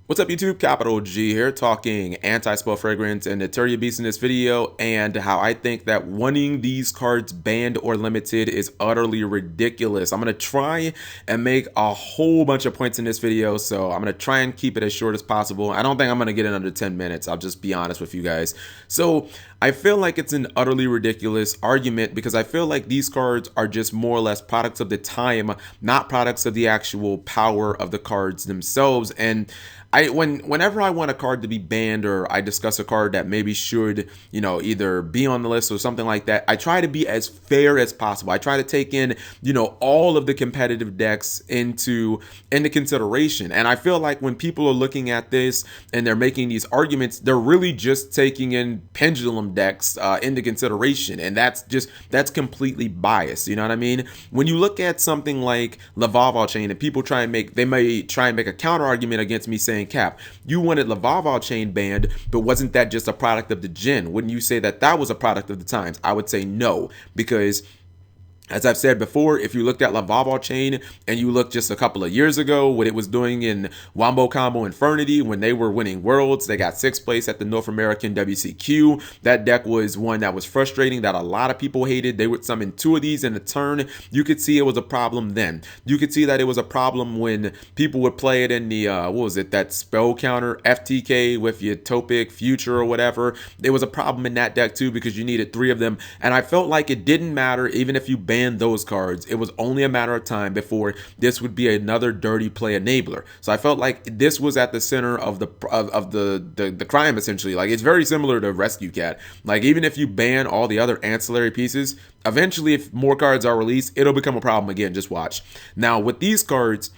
What's up YouTube, Capital G here, talking anti-spell fragrance and Nat Beast in this video, and how I think that wanting these cards banned or limited is utterly ridiculous. I'm going to try and make a whole bunch of points in this video, so I'm going to try and keep it as short as possible. I don't think I'm going to get it under 10 minutes, I'll just be honest with you guys. So I feel like it's an utterly ridiculous argument because I feel like these cards are just more or less products of the time, not products of the actual power of the cards themselves. And whenever I want a card to be banned, or I discuss a card that maybe should, either be on the list or something like that, I try to be as fair as possible. I try to take in, all of the competitive decks into consideration. And I feel like when people are looking at this and they're making these arguments, they're really just taking in Pendulum decks into consideration, and that's completely biased. You know what I mean? When you look at something like laughable chain, and people may try and make a counter argument against me saying, Cap, you wanted laughable chain banned, but wasn't that just a product of the gen? Wouldn't you say that that was a product of the times? I would say no, because as I've said before, if you looked at laughable chain and you look just a couple of years ago, what it was doing in Wombo Combo Infernity when they were winning worlds, they got 6th place at the North American WCQ. That deck was one that was frustrating, that a lot of people hated. They would summon 2 of these in a turn. You could see it was a problem then. You could see that it was a problem when people would play it in the, that spell counter FTK with your Topic Future or whatever. There was a problem in that deck too because you needed 3 of them. And I felt like it didn't matter even if you banned those cards. It was only a matter of time before this would be another dirty play enabler. So I felt like this was at the center of the crime, essentially. Like, it's very similar to Rescue Cat. Like, even if you ban all the other ancillary pieces, eventually if more cards are released, it'll become a problem again. Just watch. Now with these cards,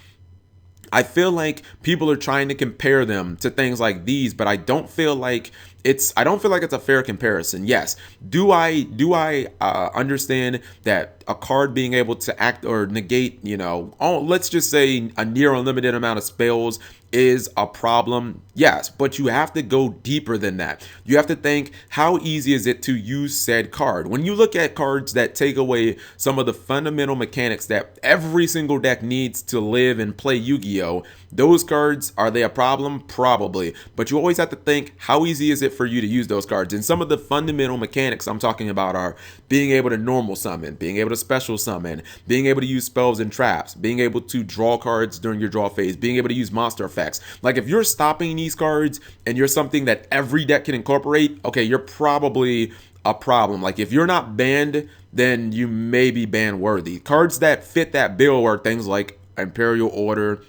I feel like people are trying to compare them to things like these, but I don't feel like it's a fair comparison. Yes, do I understand that a card being able to act or negate, let's just say a near unlimited amount of spells is a problem? Yes, but you have to go deeper than that. You have to think, how easy is it to use said card? When you look at cards that take away some of the fundamental mechanics that every single deck needs to live and play Yu-Gi-Oh, those cards, are they a problem? Probably. But you always have to think, how easy is it for you to use those cards? And some of the fundamental mechanics I'm talking about are being able to normal summon, being able to special summon, being able to use spells and traps, being able to draw cards during your draw phase, being able to use monster effects. Like, if you're stopping these cards and you're something that every deck can incorporate, okay, you're probably a problem. Like, if you're not banned, then you may be ban worthy. Cards that fit that bill are things like Imperial Order,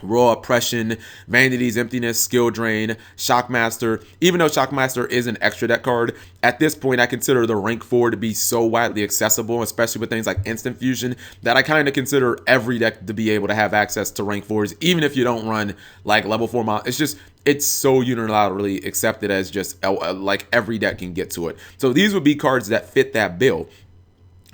Raw Oppression, Vanity's Emptiness, Skill Drain, Shockmaster. Even though Shockmaster is an extra deck card, at this point I consider the rank 4 to be so widely accessible, especially with things like Instant Fusion, that I kind of consider every deck to be able to have access to rank 4s, even if you don't run like level 4 mod. It's so unilaterally accepted as just like every deck can get to it. So these would be cards that fit that bill.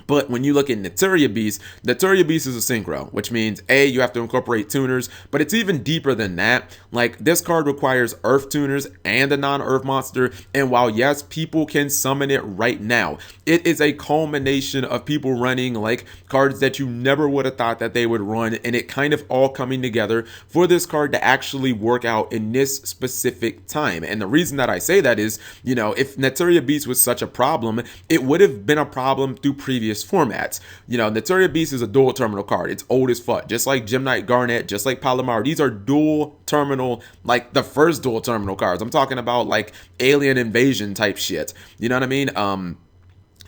But when you look at Nat Beast is a synchro, which means A, you have to incorporate tuners, but it's even deeper than that. Like, this card requires Earth tuners and a non-Earth monster, and while yes, people can summon it right now, it is a culmination of people running like cards that you never would have thought that they would run, and it kind of all coming together for this card to actually work out in this specific time. And the reason that I say that is, if Nat Beast was such a problem, it would have been a problem through previous formats. Nat Beast is a dual terminal card. It's old as fuck. Just like Gem Knight Garnet, just like Palomar. These are dual terminal, like the first dual terminal cards. I'm talking about like Alien Invasion type shit. You know what I mean?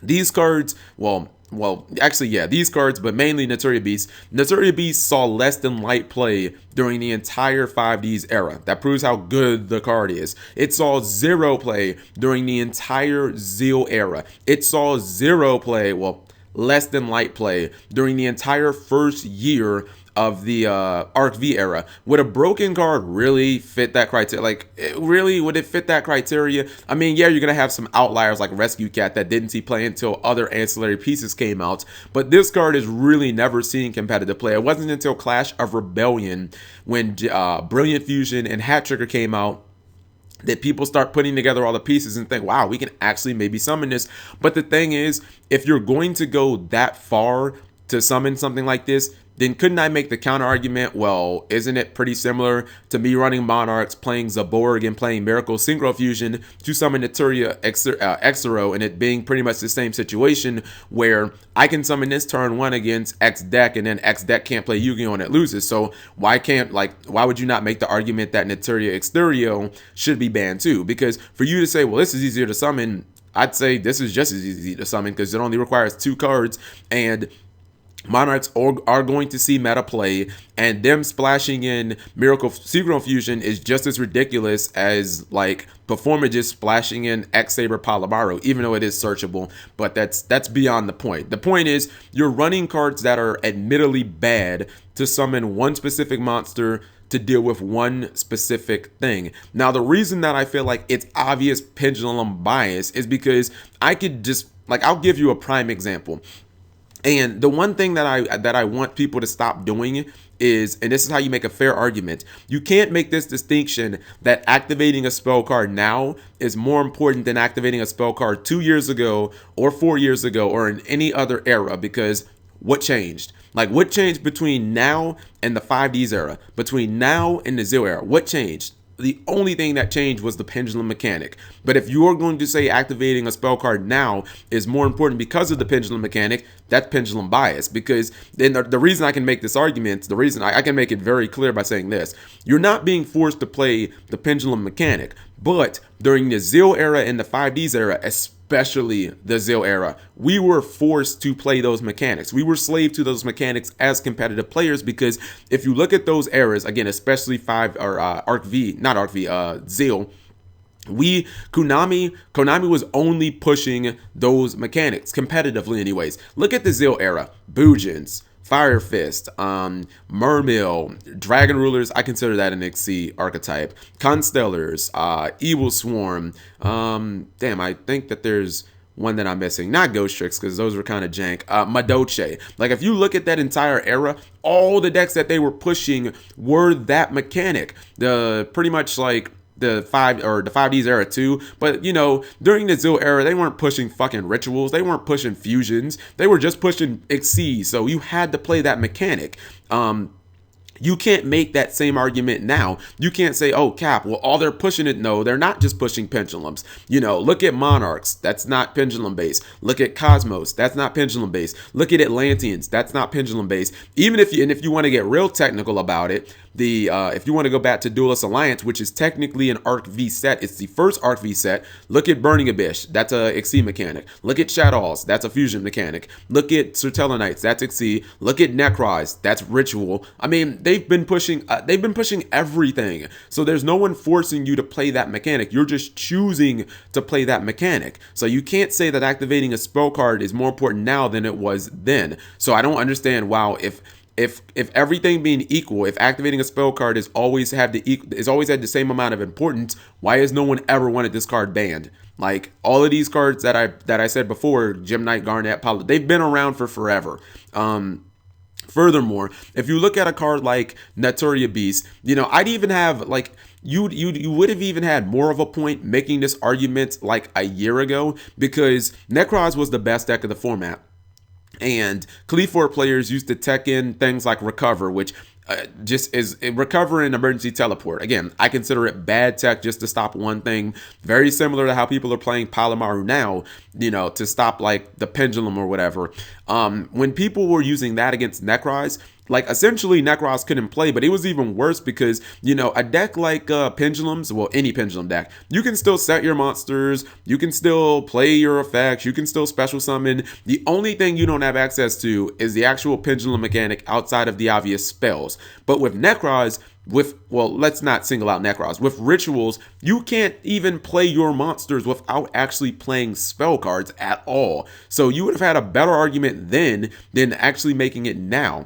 These cards, these cards, but mainly Nat Beast. Nat Beast saw less than light play during the entire 5Ds era. That proves how good the card is. It saw 0 play during the entire Zeal era. It saw 0 play, less than light play during the entire first year of the Arc V era. Would a broken card really fit that criteria? Like, would it fit that criteria? I mean, yeah, you're gonna have some outliers like Rescue Cat that didn't see play until other ancillary pieces came out, but this card is really never seen competitive play. It wasn't until Clash of Rebellion, when Brilliant Fusion and Hat Trigger came out, that people start putting together all the pieces and think, wow, we can actually maybe summon this. But the thing is, if you're going to go that far to summon something like this, then couldn't I make the counter argument, well, isn't it pretty similar to me running Monarchs, playing Zaborg, and playing Miracle Synchro Fusion to summon Naturia Exero, and it being pretty much the same situation where I can summon this turn one against X deck, and then X deck can't play Yu-Gi-Oh! And it loses. So why would you not make the argument that Naturia Exterio should be banned too? Because for you to say, well, this is easier to summon, I'd say this is just as easy to summon because it only requires 2 cards, and Monarchs are going to see meta play, and them splashing in Miracle Synchro Fusion is just as ridiculous as like Performages splashing in X-Saber Palomaro, even though it is searchable. But that's beyond the point. The point is you're running cards that are admittedly bad to summon one specific monster to deal with one specific thing. Now, the reason that I feel like it's obvious pendulum bias is because I could just, like, I'll give you a prime example. And the one thing that I want people to stop doing is, and this is how you make a fair argument, you can't make this distinction that activating a spell card now is more important than activating a spell card 2 years ago or 4 years ago or in any other era, because what changed? Like, what changed between now and the 5Ds era? Between now and the Zero era? What changed? The only thing that changed was the pendulum mechanic. But if you're going to say activating a spell card now is more important because of the pendulum mechanic, that's pendulum bias. Because then the reason I can make this argument, the reason I can make it very clear by saying this: you're not being forced to play the pendulum mechanic, but during the Zil era and the 5Ds era, especially the Zil era, we were forced to play those mechanics. We were slave to those mechanics as competitive players, because if you look at those eras, again, especially Zil, Konami was only pushing those mechanics competitively anyways. Look at the Zil era. Bujins, Fire Fist, Mermill, Dragon Rulers, I consider that an XC archetype. Constellars, Evil Swarm, damn, I think that there's one that I'm missing. Not Ghost Tricks, because those were kind of jank. Madoche. Like, if you look at that entire era, all the decks that they were pushing were that mechanic. Pretty much like the 5Ds era too, but you know, during the Zil era, they weren't pushing fucking rituals, they weren't pushing fusions, they were just pushing Xyz, so you had to play that mechanic. You can't make that same argument now. You can't say, oh, Cap, well, all they're pushing it. No, they're not just pushing pendulums. You know, look at Monarchs. That's not pendulum based. Look at Cosmos. That's not pendulum based. Look at Atlanteans. That's not pendulum based. Even if you want to get real technical about it, if you want to go back to Duelist Alliance, which is technically an Arc V set, it's the first Arc V set. Look at Burning Abyss, that's a XC mechanic. Look at Shadows, that's a fusion mechanic. Look at Sertellanites, that's XC. Look at Necros, that's ritual. I mean, they've been pushing everything. So there's no one forcing you to play that mechanic. You're just choosing to play that mechanic. So you can't say that activating a spell card is more important now than it was then. So I don't understand, wow, if everything being equal, if activating a spell card is always had the same amount of importance, why has no one ever wanted this card banned? Like, all of these cards that I said before, Gem Knight, Garnet, Paladin, they've been around for forever. Furthermore, if you look at a card like Nat Beast, you know, I'd even have like you would have even had more of a point making this argument like a year ago, because Necros was the best deck of the format. And Khalifor players used to tech in things like Recover, which just is Recover and Emergency Teleport. Again, I consider it bad tech just to stop one thing. Very similar to how people are playing Palomaru now, you know, to stop like the Pendulum or whatever. When people were using that against Necros, like, essentially Necros couldn't play, but it was even worse because, you know, a deck like Pendulums, well, any Pendulum deck, you can still set your monsters, you can still play your effects, you can still special summon. The only thing you don't have access to is the actual Pendulum mechanic outside of the obvious spells. But with Necros, let's not single out Necros. With rituals, you can't even play your monsters without actually playing spell cards at all. So you would have had a better argument then than actually making it now.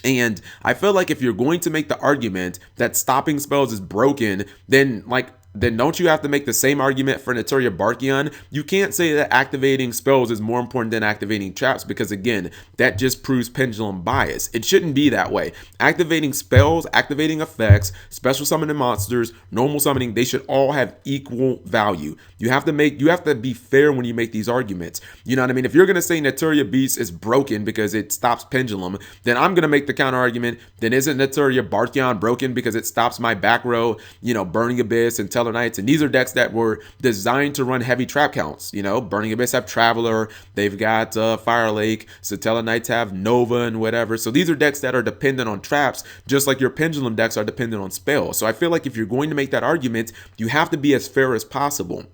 And I feel like if you're going to make the argument that stopping spells is broken, then like then don't you have to make the same argument for Naturia Barkion? You can't say that activating spells is more important than activating traps because, again, that just proves pendulum bias. It shouldn't be that way. Activating spells, activating effects, special summoning monsters, normal summoning, they should all have equal value. You have to be fair when you make these arguments. You know what I mean? If you're going to say Naturia Beast is broken because it stops pendulum, then I'm going to make the counter argument, then isn't Naturia Barkion broken because it stops my back row, Burning Abyss and Teller Knights? And these are decks that were designed to run heavy trap counts. Burning Abyss have Traveler, they've got Fire Lake, so Teller Knights have Nova and whatever. So these are decks that are dependent on traps, just like your pendulum decks are dependent on spells. So I feel like if you're going to make that argument, you have to be as fair as possible.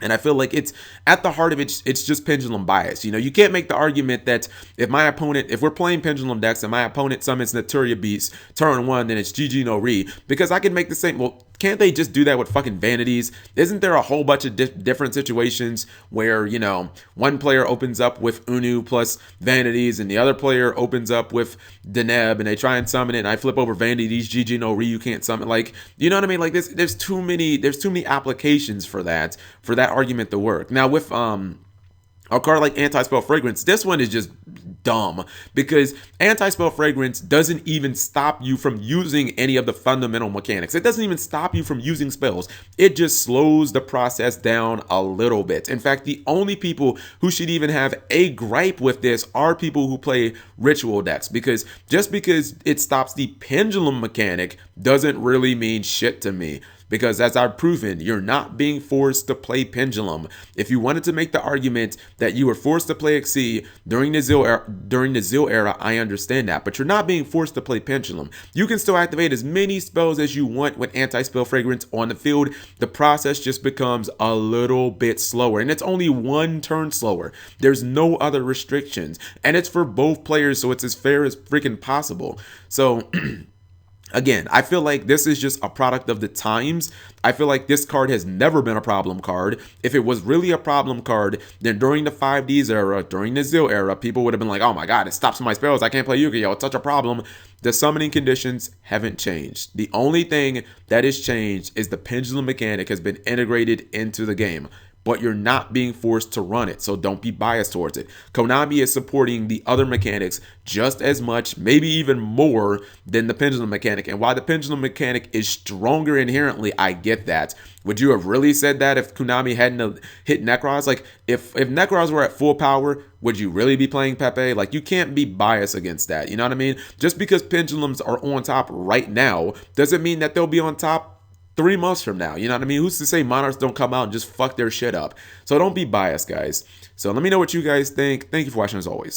And I feel like it's at the heart of it, it's just pendulum bias. You can't make the argument that if we're playing pendulum decks and my opponent summons Naturia Beast turn 1, then it's GG no re, because I can make the same. Well, can't they just do that with fucking vanities? Isn't there a whole bunch of different situations where, one player opens up with Unu plus vanities and the other player opens up with Deneb and they try and summon it and I flip over vanities, GG no re, you can't summon. Like, you know what I mean? Like there's too many applications for that argument to work. Now with a card like Anti-Spell Fragrance, this one is just dumb because Anti-Spell Fragrance doesn't even stop you from using any of the fundamental mechanics. It doesn't even stop you from using spells. It just slows the process down a little bit. In fact, the only people who should even have a gripe with this are people who play ritual decks, because just because it stops the pendulum mechanic doesn't really mean shit to me. Because as I've proven, you're not being forced to play Pendulum. If you wanted to make the argument that you were forced to play Xyz during the Zeal era, I understand that. But you're not being forced to play Pendulum. You can still activate as many spells as you want with Anti-Spell Fragrance on the field. The process just becomes a little bit slower. And it's only one turn slower. There's no other restrictions. And it's for both players, so it's as fair as freaking possible. So again, I feel like this is just a product of the times. I feel like this card has never been a problem card. If it was really a problem card, then during the 5Ds era, during the Zeal era, people would have been like, oh my god, it stops my spells, I can't play Yu-Gi-Oh, it's such a problem. The summoning conditions haven't changed. The only thing that has changed is the pendulum mechanic has been integrated into the game. But you're not being forced to run it, so don't be biased towards it. Konami is supporting the other mechanics just as much, maybe even more, than the pendulum mechanic. And while the pendulum mechanic is stronger inherently, I get that. Would you have really said that if Konami hadn't hit Necros? Like, if Necros were at full power, would you really be playing Pepe? Like, you can't be biased against that, you know what I mean? Just because pendulums are on top right now doesn't mean that they'll be on top 3 months from now. You know what I mean? Who's to say Monarchs don't come out and just fuck their shit up? So don't be biased, guys. So let me know what you guys think. Thank you for watching as always.